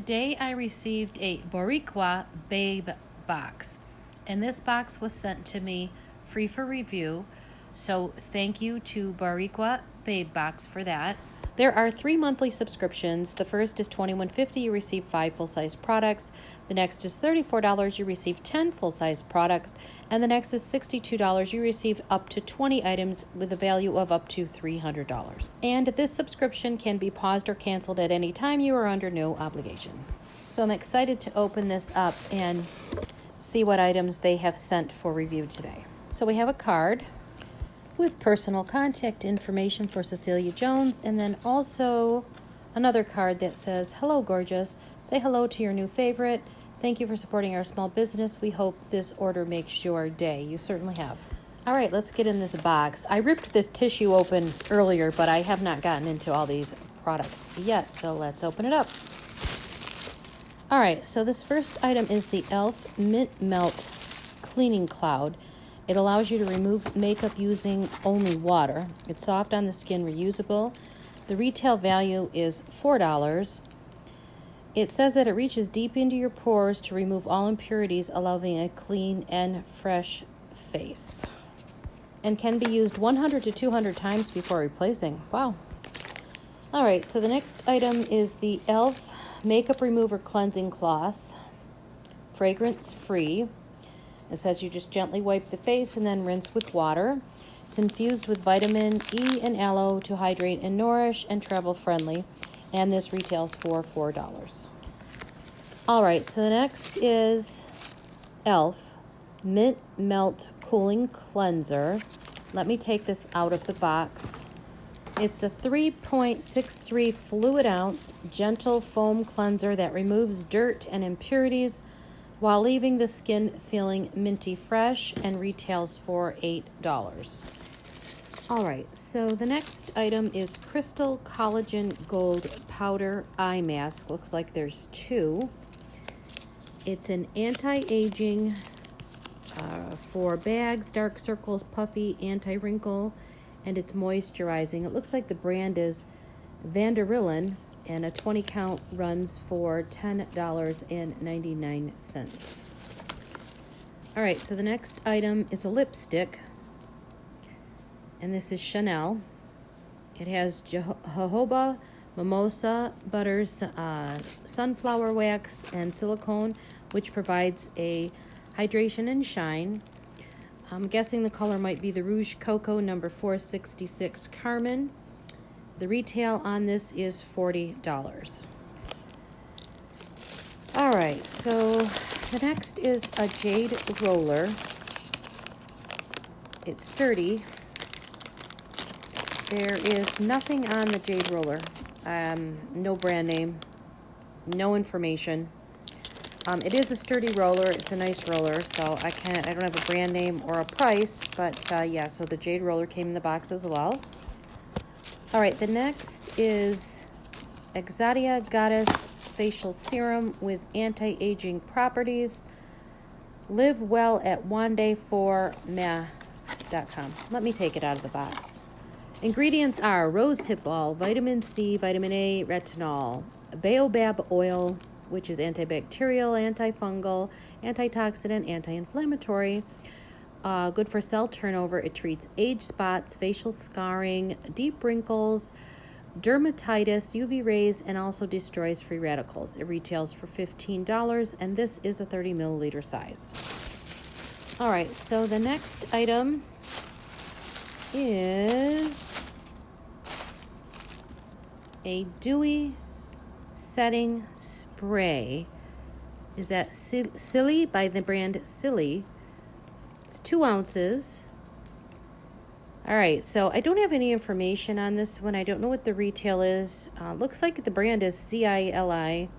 today I received a Boricua Babe Box, and this box was sent to me free for review, so thank you to Boricua Babe Box for that. There are 3 monthly subscriptions. The first is $21.50, you receive 5 full-size products. The next is $34, you receive 10 full-size products. And the next is $62, you receive up to 20 items with a value of up to $300. And this subscription can be paused or canceled at any time. You are under no obligation. So I'm excited to open this up and see what items they have sent for review today. So we have a card with personal contact information for Cecilia Jones, and then also another card that says, "Hello, gorgeous. Say hello to your new favorite. Thank you for supporting our small business. We hope this order makes your day." You certainly have. All right, let's get in this box. I ripped this tissue open earlier, but I have not gotten into all these products yet, so let's open it up. All right, so this first item is the e.l.f. Mint Melt Cleaning Cloud. It allows you to remove makeup using only water. It's soft on the skin, reusable. The retail value is $4. It says that it reaches deep into your pores to remove all impurities, allowing a clean and fresh face. And can be used 100 to 200 times before replacing. Wow. All right, so the next item is the e.l.f. Makeup Remover Cleansing Cloth, fragrance-free. It says you just gently wipe the face and then rinse with water. It's infused with vitamin E and aloe to hydrate and nourish, and travel friendly. And this retails for $4. All right, so the next is e.l.f. Mint Melt Cooling Cleanser. Let me take this out of the box. It's a 3.63 fluid ounce gentle foam cleanser that removes dirt and impurities while leaving the skin feeling minty fresh, and retails for $8. All right, so the next item is Crystal Collagen Gold Powder Eye Mask. Looks like there's 2. It's an anti-aging for bags, dark circles, puffy, anti-wrinkle, and it's moisturizing. It looks like the brand is Vanderillen, and a 20 count runs for $10.99. All right, so the next item is a lipstick, and this is Chanel. It has jojoba, mimosa, butters, sunflower wax, and silicone, which provides a hydration and shine. I'm guessing the color might be the Rouge Cocoa number 466 Carmen. The retail on this is $40. All right, so the next is a Jade Roller. It's sturdy. There is nothing on the Jade Roller. No brand name, no information. It is a sturdy roller. It's a nice roller, so I don't have a brand name or a price, but yeah, so the Jade Roller came in the box as well. All right, the next is Exotia Goddess Facial Serum with anti-aging properties. Live well at wandeforma.com. Let me take it out of the box. Ingredients are rosehip oil, vitamin C, vitamin A, retinol, baobab oil, which is antibacterial, antifungal, antitoxidant, anti-inflammatory. Good for cell turnover. It treats age spots, facial scarring, deep wrinkles, dermatitis, UV rays, and also destroys free radicals. It retails for $15, and this is a 30 milliliter size. All right, so the next item is a Dewy setting spray. Is that Silly by the brand Silly? It's 2 ounces. All right, so I don't have any information on this one. I don't know what the retail is. Looks like the brand is CILI,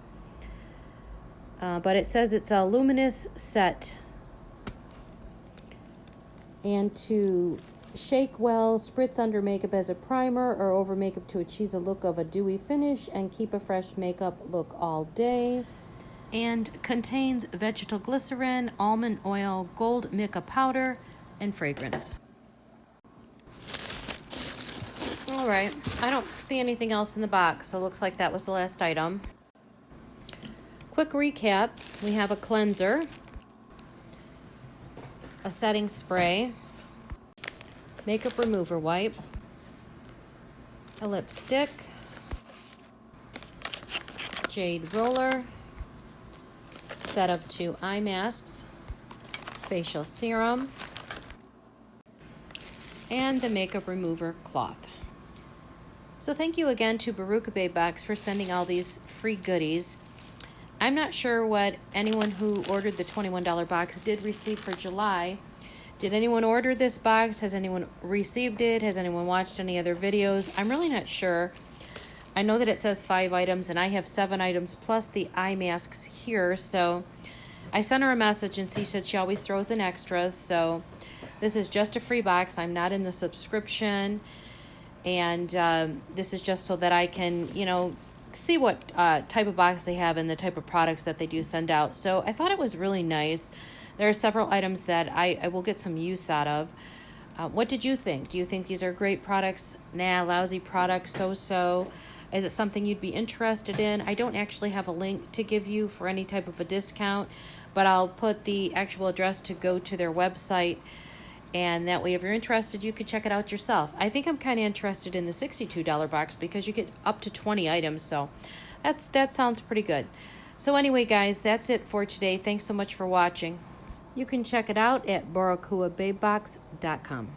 but it says it's a luminous set. And to shake well, spritz under makeup as a primer or over makeup to achieve a look of a dewy finish and keep a fresh makeup look all day. And contains vegetal glycerin, almond oil, gold mica powder, and fragrance. All right, I don't see anything else in the box, so it looks like that was the last item. quick recap, we have a cleanser, a setting spray, makeup remover wipe, a lipstick, Jade Roller, set of 2 eye masks, facial serum, and the makeup remover cloth. So thank you again to Boricua Babe Box for sending all these free goodies. I'm not sure what anyone who ordered the $21 box did receive for July. Did anyone order this box? Has anyone received it? Has anyone watched any other videos? I'm really not sure. I know that it says 5 items, and I have 7 items plus the eye masks here. So I sent her a message, and she said she always throws in extras. So this is just a free box. I'm not in the subscription. And this is just so that I can, see what type of box they have and the type of products that they do send out. So I thought it was really nice. There are several items that I will get some use out of. What did you think? Do you think these are great products? Nah, lousy products, so-so. Is it something you'd be interested in? I don't actually have a link to give you for any type of a discount, but I'll put the actual address to go to their website. And that way, if you're interested, you could check it out yourself. I think I'm kind of interested in the $62 box because you get up to 20 items. So that sounds pretty good. So anyway, guys, that's it for today. Thanks so much for watching. You can check it out at boricuababebox.com.